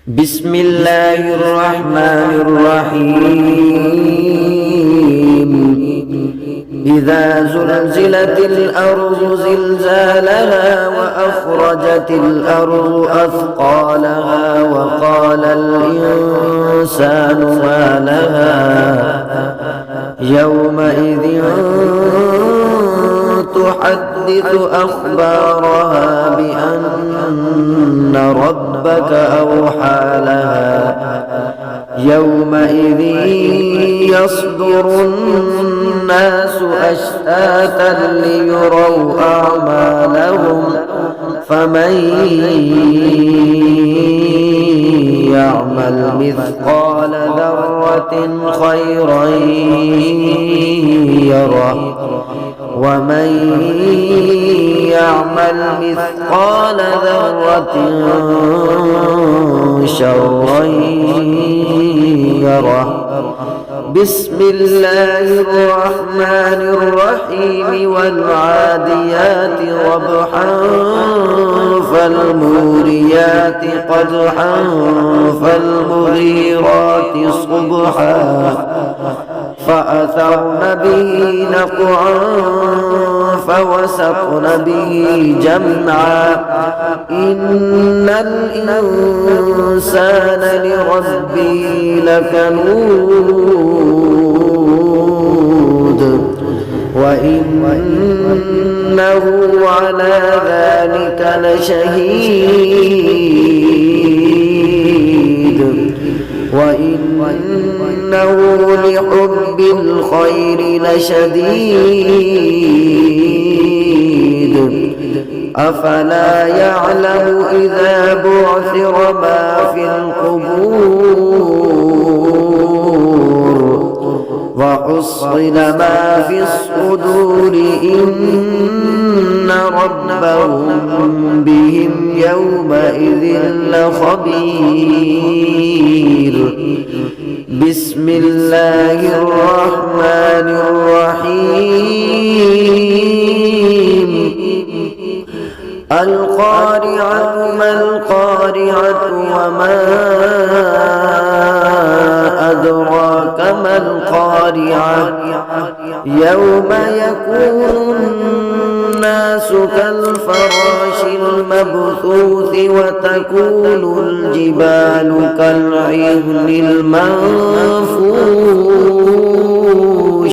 بسم الله الرحمن الرحيم إذا زلزلت الأرض زلزالها وأخرجت الأرض أثقالها وقال الإنسان ما لها يومئذ تحدث أخبارها بأن ربك أوحى لها يومئذ يصدر الناس أشتاتا ليروا أعمالهم فمن يعمل مثقال ذرة خيرا يره ومن يعمل مثقال ذرة شرا يره. بسم الله الرحمن الرحيم والعاديات ضبحا فالموريات قدحا فالمغيرات صبحا فأثرن به نقعا فوسطن به جمعا إن الإنسان لربه لكنود وإنه على ذلك لشهيد وإنه لحب الخير لشديد أفلا يعلم إذا بعثر ما في القبور وحصل ما في الصدور إن ربهم بهم يومئذ لخبير. بسم الله الرحمن الرحيم القارعة ما القارعة وما أدراك ما القارعة يوم يكون الناس كالفراش المبثوث وتكون الجبال كالعهن المنفوش